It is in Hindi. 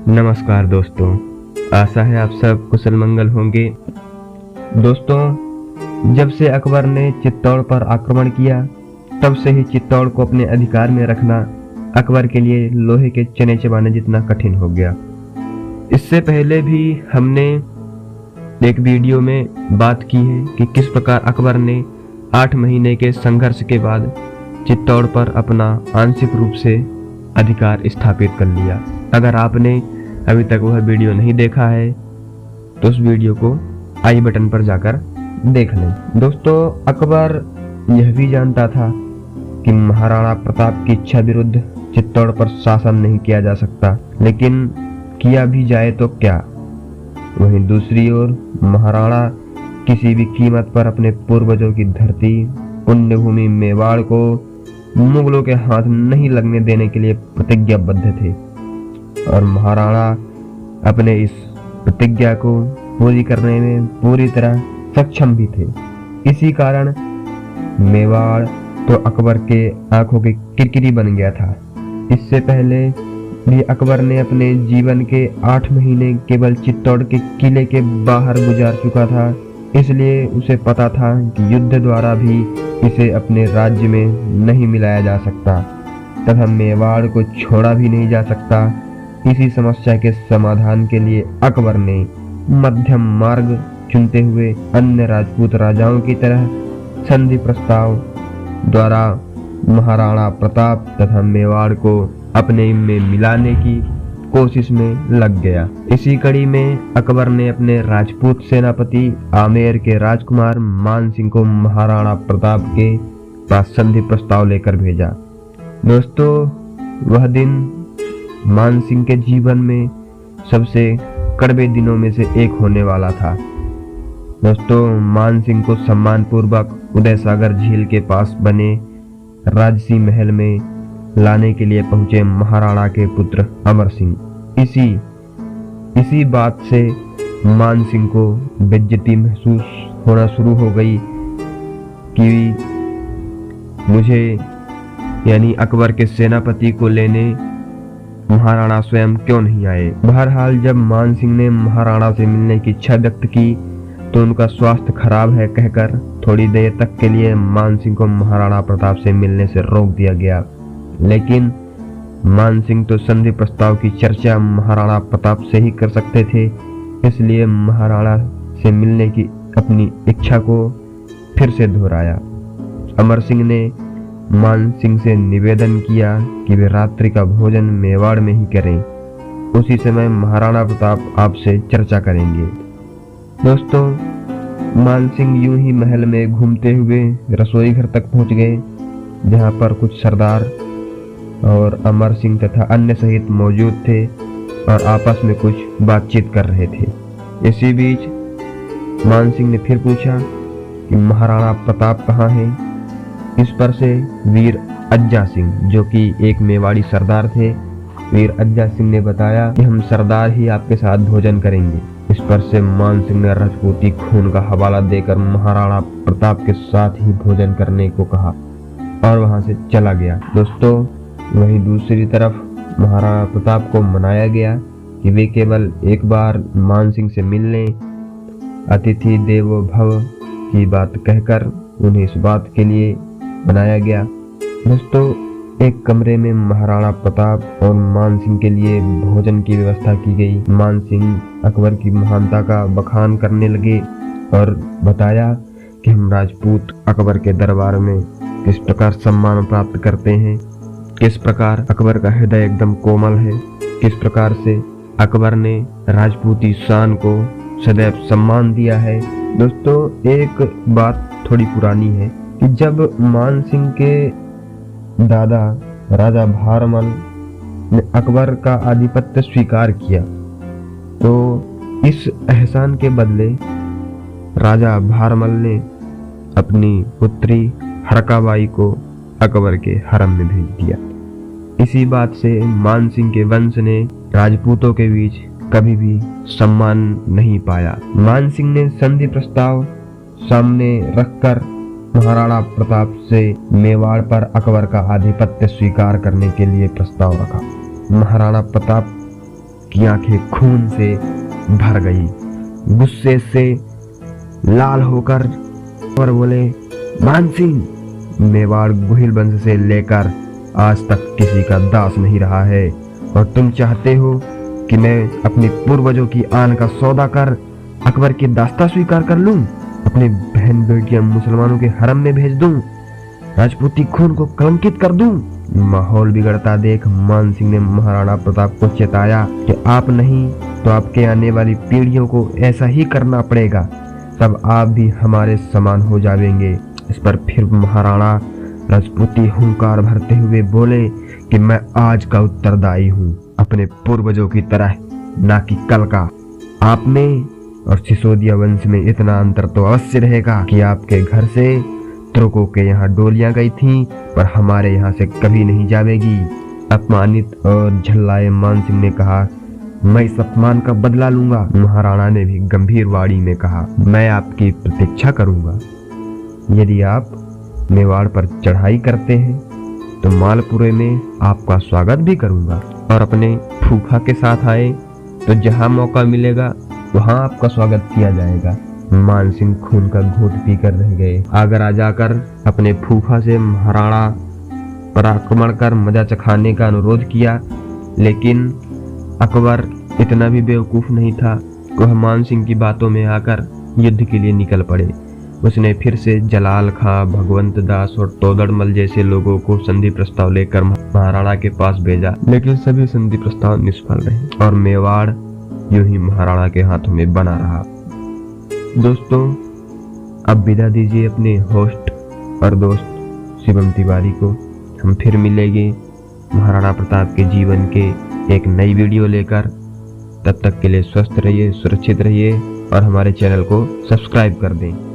नमस्कार दोस्तों, आशा है आप सब कुशल मंगल होंगे। दोस्तों, जब से अकबर ने चित्तौड़ पर आक्रमण किया तब से ही चित्तौड़ को अपने अधिकार में रखना अकबर के लिए लोहे के चने चबाने जितना कठिन हो गया। इससे पहले भी हमने एक वीडियो में बात की है कि किस प्रकार अकबर ने 8 महीने के संघर्ष के बाद चित्तौड़ पर अपना आंशिक रूप से अधिकार स्थापित कर लिया। अगर आपने अभी तक वह वीडियो नहीं देखा है तो उस वीडियो को आई बटन पर जाकर देख लें। दोस्तों, अकबर यह भी जानता था कि महाराणा प्रताप की इच्छा विरुद्ध चित्तौड़ पर शासन नहीं किया जा सकता, लेकिन किया भी जाए तो क्या। वहीं दूसरी ओर महाराणा किसी भी कीमत पर अपने पूर्वजों की धरती पुण्य भूमि मेवाड़ को मुगलों के हाथ नहीं लगने देने के लिए प्रतिज्ञाबद्ध थे और महाराणा अपने इस प्रतिज्ञा को पूरी करने में पूरी तरह सक्षम भी थे। इसी कारण मेवाड़ तो अकबर के आंखों की किरकिरी बन गया था। इससे पहले भी अकबर ने अपने जीवन के 8 महीने केवल चित्तौड़ के किले के बाहर गुजार चुका था, इसलिए उसे पता था कि युद्ध द्वारा भी इसे अपने राज्य में नहीं मिलाया जा सकता तथा मेवाड़ को छोड़ा भी नहीं जा सकता। इसी समस्या के समाधान के लिए अकबर ने मध्यम मार्ग चुनते हुए अन्य राजपूत राजाओं की तरह संधि प्रस्ताव द्वारा महाराणा प्रताप तथा मेवाड़ को अपने में मिलाने की कोशिश में लग गया। इसी कड़ी में अकबर ने अपने राजपूत सेनापति आमेर के राजकुमार मान सिंह को महाराणा प्रताप के पास संधि प्रस्ताव लेकर भेजा। दोस्तों, वह दिन मान सिंह के जीवन में सबसे कड़वे दिनों में से एक होने वाला था। दोस्तों, मान सिंह को सम्मान पूर्वक उदय सागर झील के पास बने राजसी महल में लाने के लिए पहुंचे महाराणा के पुत्र अमर सिंह। इसी बात से मान सिंह को बेइज्जती महसूस होना शुरू हो गई कि मुझे यानी अकबर के सेनापति को लेने महाराणा स्वयं क्यों नहीं आए। बहरहाल जब मान सिंह ने महाराणा से मिलने की इच्छा व्यक्त की तो उनका स्वास्थ्य खराब है कहकर थोड़ी देर तक के लिए मान सिंह को महाराणा प्रताप से मिलने से रोक दिया गया। लेकिन मान सिंह तो संधि प्रस्ताव की चर्चा महाराणा प्रताप से ही कर सकते थे, इसलिए महाराणा से मिलने की अपनी इच्छा को फिर से दोहराया। अमर सिंह ने मान सिंह से निवेदन किया कि वे रात्रि का भोजन मेवाड़ में ही करें। उसी समय महाराणा प्रताप आपसे चर्चा करेंगे। दोस्तों, मान सिंह यूं ही महल में घूमते हुए रसोई घर तक पहुंच गए, जहां पर कुछ सरदार और अमर सिंह तथा अन्य सहित मौजूद थे और आपस में कुछ बातचीत कर रहे थे। इसी बीच मान सिंह ने फिर पूछा कि महाराणा प्रताप कहाँ हैं। इस पर से वीर अज्जा सिंह, जो कि एक मेवाड़ी सरदार थे, वीर अज्जा सिंह ने बताया कि हम सरदार ही आपके साथ भोजन करेंगे। इस पर से मान सिंह ने राजपूती खून का हवाला देकर महाराणा प्रताप के साथ ही भोजन करने को कहा और वहां से चला गया। दोस्तों, वहीं दूसरी तरफ महाराणा प्रताप को मनाया गया कि वे केवल एक बार मान सिंह से मिल लें। अतिथि देवो भव की बात कहकर उन्हें इस बात के लिए बनाया गया। दोस्तों, एक कमरे में महाराणा प्रताप और मान सिंह के लिए भोजन की व्यवस्था की गई। मान सिंह अकबर की महानता का बखान करने लगे और बताया कि हम राजपूत अकबर के दरबार में किस प्रकार सम्मान प्राप्त करते हैं, किस प्रकार अकबर का हृदय एकदम कोमल है, किस प्रकार से अकबर ने राजपूती शान को सदैव सम्मान दिया है। दोस्तों, एक बात थोड़ी पुरानी है कि जब मान सिंह के दादा राजा भारमल ने अकबर का आधिपत्य स्वीकार किया तो इस एहसान के बदले राजा भारमल ने अपनी पुत्री हरकाबाई को अकबर के हरम में भेज दिया। इसी बात से मान सिंह के वंश ने राजपूतों के बीच कभी भी सम्मान नहीं पाया। मान सिंह ने संधि प्रस्ताव सामने रखकर महाराणा प्रताप से मेवाड़ पर अकबर का आधिपत्य स्वीकार करने के लिए प्रस्ताव रखा। महाराणा प्रताप की आंखें खून से भर गई। गुस्से से लाल होकर और बोले, मानसिंह, मेवाड़ गोहिल वंश से लेकर आज तक किसी का दास नहीं रहा है और तुम चाहते हो कि मैं अपने पूर्वजों की आन का सौदा कर अकबर की दास्ता स्वीकार कर लूं, अपने बहन बेटियां मुसलमानों के हरम में भेज दूं, राजपूती खून को कलंकित कर दूं। माहौल बिगड़ता देख मान सिंह ने महाराणा प्रताप को चेताया कि आप नहीं तो आपके आने वाली पीढ़ियों को ऐसा ही करना पड़ेगा, तब आप भी हमारे समान हो जाएंगे। इस पर फिर महाराणा राजपूती हुंकार भरते हुए बोले कि मैं आज का उत्तरदायी हूँ, अपने पूर्वजों की तरह, ना कि कल का। आप में और सिसोदिया वंश में इतना अंतर तो अवश्य रहेगा कि आपके घर से तुर्कों के यहाँ डोलियां गई थीं, पर हमारे यहाँ से कभी नहीं जाएगी। अपमानित और झल्लाए मान सिंह ने कहा, मैं इस अपमान का बदला लूंगा। महाराणा ने भी गंभीर वाणी में कहा, मैं आपकी प्रतीक्षा करूंगा। यदि आप मेवाड़ पर चढ़ाई करते हैं तो मालपुरे में आपका स्वागत भी करूंगा, और अपने फूफा के साथ आए तो जहां मौका मिलेगा वहां आपका स्वागत किया जाएगा। मान सिंह खून का घूंट पीकर रह गए। आगरा जाकर अपने फूफा से महाराणा पर आक्रमण कर मजा चखाने का अनुरोध किया, लेकिन अकबर इतना भी बेवकूफ नहीं था। वह मान सिंह की बातों में आकर युद्ध के लिए निकल पड़े। उसने फिर से जलाल खां, भगवंत दास और तोदड़मल जैसे लोगों को संधि प्रस्ताव लेकर महाराणा के पास भेजा, लेकिन सभी संधि प्रस्ताव निष्फल रहे और मेवाड़ यूं ही महाराणा के हाथों में बना रहा। दोस्तों, अब विदा दीजिए अपने होस्ट और दोस्त शिवम तिवारी को। हम फिर मिलेंगे महाराणा प्रताप के जीवन के एक नई वीडियो लेकर। तब तक के लिए स्वस्थ रहिए, सुरक्षित रहिए और हमारे चैनल को सब्सक्राइब कर दें।